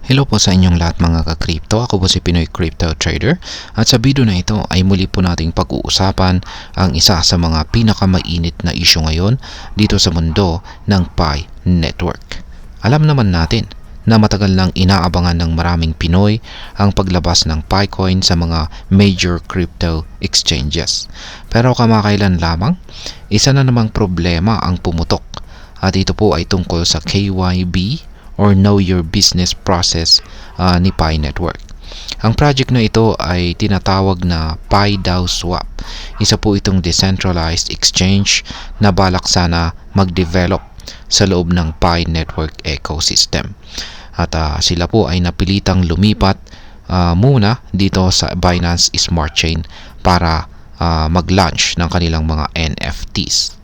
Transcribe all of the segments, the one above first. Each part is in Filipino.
Hello po sa inyong lahat mga ka-crypto. Ako po si Pinoy Crypto Trader at sa video na ito ay muli po nating pag-uusapan ang isa sa mga pinakamainit na issue ngayon dito sa mundo ng Pi Network. Alam naman natin na matagal nang inaabangan ng maraming Pinoy ang paglabas ng Picoin sa mga major crypto exchanges. Pero kamakailan lamang, isa na namang problema ang pumutok at ito po ay tungkol sa KYB or Know Your Business process ni Pi Network. Ang project na ito ay tinatawag na PiDAO Swap. Isa po itong decentralized exchange na balak sana mag-develop sa loob ng Pi Network ecosystem. At sila po ay napilitang lumipat muna dito sa Binance Smart Chain para mag-launch ng kanilang mga NFTs.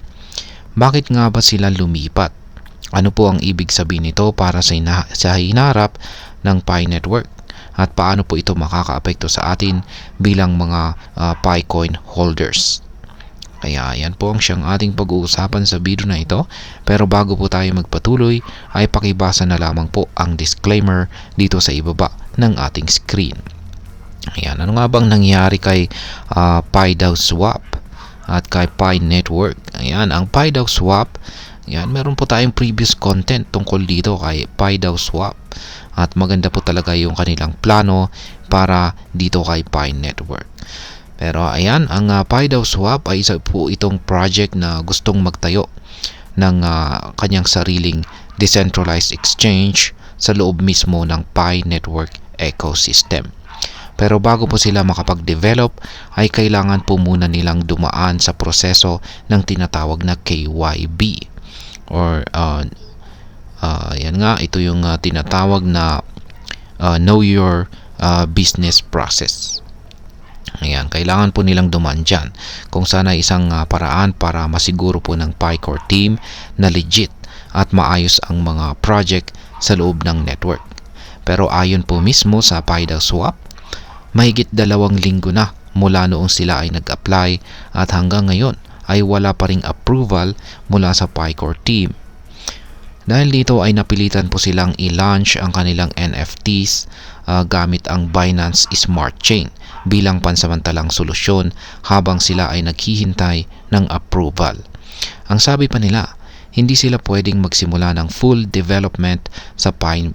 Bakit nga ba sila lumipat? Ano po ang ibig sabihin nito para sa hinarap ng Pi Network at paano po ito makakaapekto sa atin bilang mga Picoin holders? Kaya yan po ang siyang ating pag-uusapan sa video na ito. Pero bago po tayo magpatuloy ay pakibasa na lamang po ang disclaimer dito sa ibaba ng ating screen. Ayan, ano nga bang nangyari kay PiDAO Swap at kay Pi Network? Ayan, ang PiDAO Swap, yan, meron po tayong previous content tungkol dito kay PiDAO Swap at maganda po talaga yung kanilang plano para dito kay Pi Network. Pero ayan, ang PiDAO Swap ay isa po itong project na gustong magtayo ng kanyang sariling decentralized exchange sa loob mismo ng Pi Network ecosystem. Pero bago po sila makapag-develop ay kailangan po muna nilang dumaan sa proseso ng tinatawag na KYB. Or yan nga, ito yung tinatawag na Know Your Business process. Ayan, kailangan po nilang dumaan dyan kung sana isang paraan para masiguro po ng Picore team na legit at maayos ang mga project sa loob ng network. Pero ayon po mismo sa PiDAO Swap, mahigit 2 linggo na mula noong sila ay nag-apply at hanggang ngayon ay wala pa ring approval mula sa Picore team. Dahil dito ay napilitan po silang i-launch ang kanilang NFTs gamit ang Binance Smart Chain bilang pansamantalang solusyon habang sila ay naghihintay ng approval. Ang sabi pa nila, hindi sila pwedeng magsimula ng full development sa Pi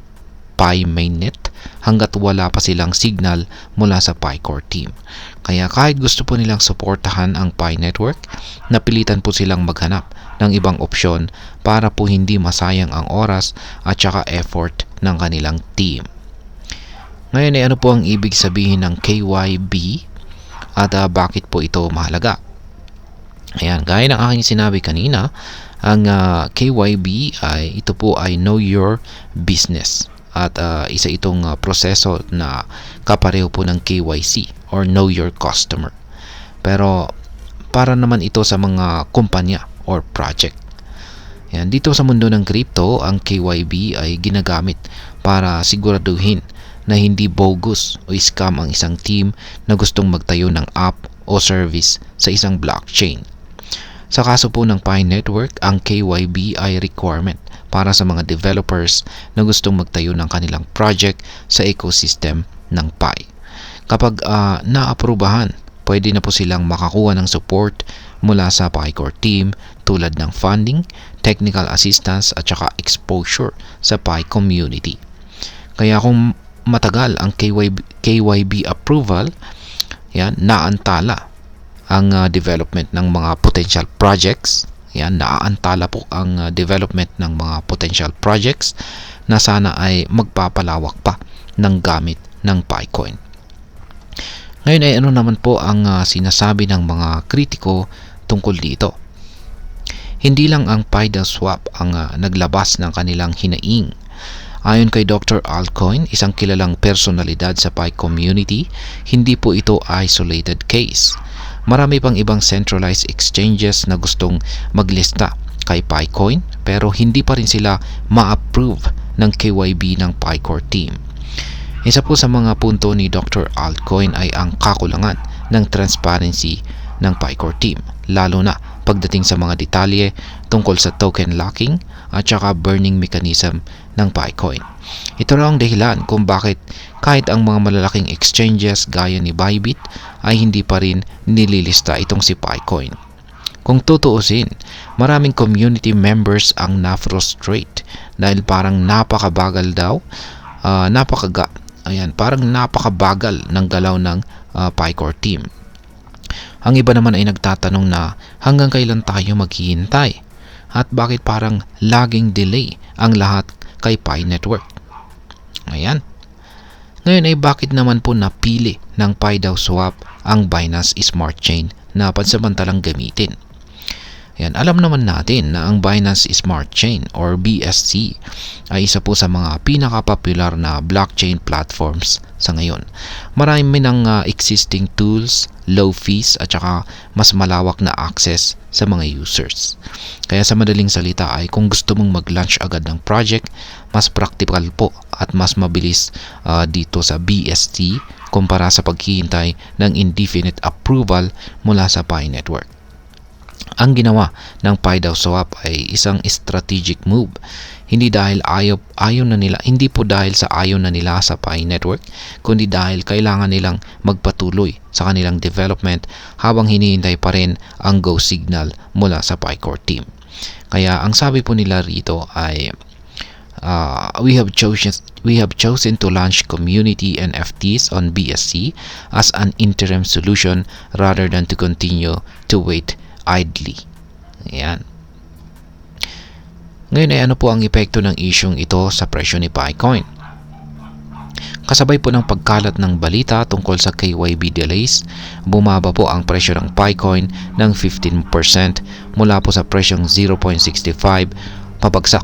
mainnet hanggat wala pa silang signal mula sa Picore team. Kaya kahit gusto po nilang suportahan ang Pi Network, napilitan po silang maghanap ng ibang opsyon para po hindi masayang ang oras at saka effort ng kanilang team. Ngayon ay ano po ang ibig sabihin ng KYB at bakit po ito mahalaga? Ayan, gaya ng aking sinabi kanina, ang KYB ay ito po ay Know Your Business. At isa itong proseso na kapareho po ng KYC or Know Your Customer. Pero para naman ito sa mga kumpanya or project. Yan, dito sa mundo ng crypto, ang KYB ay ginagamit para siguraduhin na hindi bogus o scam ang isang team na gustong magtayo ng app o service sa isang blockchain. Sa kaso po ng Pi Network, ang KYB ay requirement para sa mga developers na gustong magtayo ng kanilang project sa ecosystem ng Pi. Kapag naaprubahan, pwede na po silang makakuha ng support mula sa Picore team tulad ng funding, technical assistance at saka exposure sa Pi community. Kaya kung matagal ang KYB approval, yan, naantala ang development ng mga potential projects. Yan, naaantala po ang development ng mga potential projects na sana ay magpapalawak pa ng gamit ng Picoin. Ngayon ay ano naman po ang sinasabi ng mga kritiko tungkol dito? Hindi lang ang PiDAO Swap ang naglabas ng kanilang hinaing. Ayon kay Dr. Altcoin, isang kilalang personalidad sa Pi community, hindi po ito isolated case. Marami pang ibang centralized exchanges na gustong maglista kay Picoin pero hindi pa rin sila ma-approve ng KYB ng Picore team. Isa po sa mga punto ni Dr. Altcoin ay ang kakulangan ng transparency ng Picore team, lalo na pagdating sa mga detalye tungkol sa token locking at saka burning mechanism ng Picoin. Ito raw ang dahilan kung bakit kahit ang mga malalaking exchanges gaya ni Bybit ay hindi pa rin nililista itong si Picoin. Kung tutuusin, maraming community members ang na-frustrate dahil parang napakabagal daw, parang napakabagal ng galaw ng Picore team. Ang iba naman ay nagtatanong na hanggang kailan tayo maghihintay at bakit parang laging delay ang lahat kay Pi Network. Ayan. Ngayon ay bakit naman po napili ng PiDAO Swap ang Binance Smart Chain na pansamantalang gamitin? Yan, alam naman natin na ang Binance Smart Chain or BSC ay isa po sa mga pinaka-popular na blockchain platforms sa ngayon. Marami ng existing tools, low fees at saka mas malawak na access sa mga users. Kaya sa madaling salita ay kung gusto mong mag-launch agad ng project, mas practical po at mas mabilis dito sa BSC kumpara sa paghihintay ng indefinite approval mula sa Pi Network. Ang ginawa ng PiDAO Swap ay isang strategic move. Hindi po dahil sa ayaw na nila sa Pi Network, kundi dahil kailangan nilang magpatuloy sa kanilang development habang hinihintay pa rin ang go signal mula sa Picore team. Kaya ang sabi po nila rito ay we have chosen to launch community NFTs on BSC as an interim solution rather than to continue to wait idly. Ayan. Ngayon ay ano po ang epekto ng isyong ito sa presyo ni Picoin? Kasabay po ng pagkalat ng balita tungkol sa KYB delays, bumaba po ang presyo ng Picoin ng 15% mula po sa presyong 0.65 pabagsak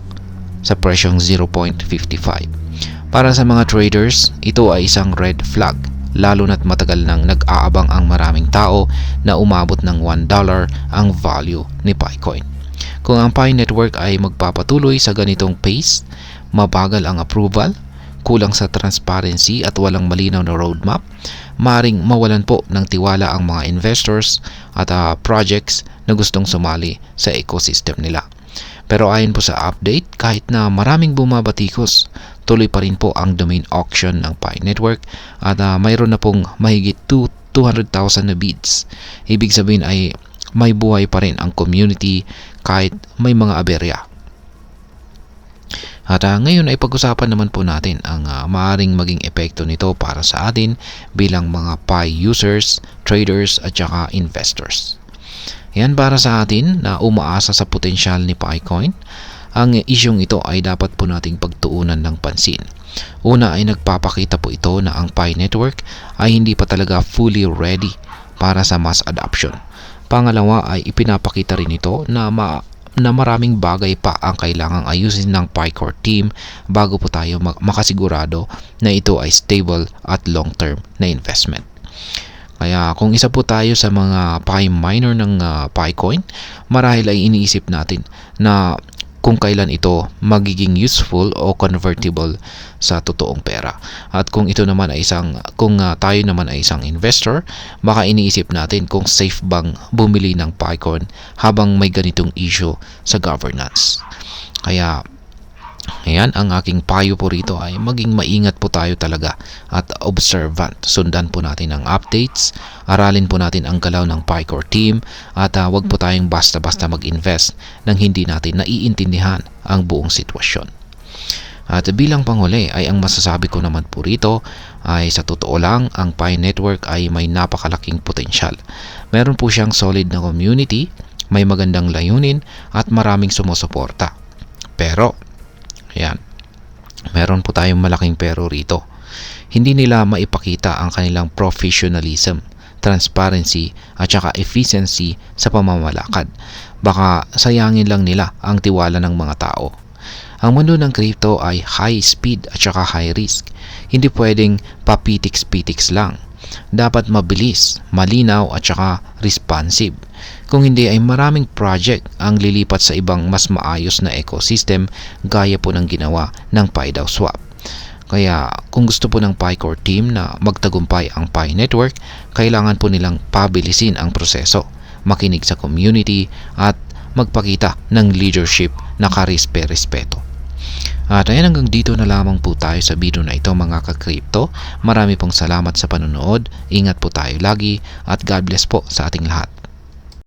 sa presyong 0.55. Para sa mga traders, ito ay isang red flag, lalo na't matagal nang nag-aabang ang maraming tao na umabot ng $1 ang value ni Picoin. Kung ang Pi Network ay magpapatuloy sa ganitong pace, mabagal ang approval, kulang sa transparency at walang malinaw na roadmap, maring mawalan po ng tiwala ang mga investors at projects na gustong sumali sa ecosystem nila. Pero ayon po sa update, kahit na maraming bumabatikos, tuloy pa rin po ang domain auction ng Pi Network at mayroon na pong mahigit 200,000 na bids. Ibig sabihin ay may buhay pa rin ang community kahit may mga aberya. At ngayon ay pag-usapan naman po natin ang maaaring maging epekto nito para sa atin bilang mga Pi users, traders at saka investors. Yan para sa atin na umaasa sa potensyal ni Picoin. Ang isyong ito ay dapat po nating pagtuunan ng pansin. Una ay nagpapakita po ito na ang Pi Network ay hindi pa talaga fully ready para sa mass adoption. Pangalawa ay ipinapakita rin ito na maraming bagay pa ang kailangang ayusin ng Picore team bago po tayo makasigurado na ito ay stable at long-term na investment. Kaya kung isa po tayo sa mga Pi miner ng Picoin, marahil ay iniisip natin na kung kailan ito magiging useful o convertible sa totoong pera. At kung ito naman ay tayo naman ay isang investor, baka iniisip natin kung safe bang bumili ng Picoin habang may ganitong issue sa governance. Kaya ayan, ang aking payo po rito ay maging maingat po tayo talaga at observant. Sundan po natin ang updates, aralin po natin ang galaw ng Picore team at wag po tayong basta-basta mag-invest nang hindi natin naiintindihan ang buong sitwasyon. At bilang panghuli ay ang masasabi ko naman po rito ay sa totoo lang ang Pi Network ay may napakalaking potensyal. Meron po siyang solid na community, may magandang layunin at maraming sumusuporta. Pero ayan, meron po tayong malaking pero rito. Hindi nila maipakita ang kanilang professionalism, transparency at saka efficiency sa pamamalakad. Baka sayangin lang nila ang tiwala ng mga tao. Ang mundo ng crypto ay high speed at saka high risk. Hindi pwedeng papitiks-pitiks lang. Dapat mabilis, malinaw at saka responsive. Kung hindi ay maraming project ang lilipat sa ibang mas maayos na ecosystem gaya po ng ginawa ng PiDAO Swap. Kaya kung gusto po ng Picore team na magtagumpay ang Pi Network, kailangan po nilang pabilisin ang proseso, makinig sa community at magpakita ng leadership na karespe-respeto. At ayan, hanggang dito na lamang po tayo sa video na ito mga ka-crypto. Marami pong salamat sa panonood. Ingat po tayo lagi at God bless po sa ating lahat.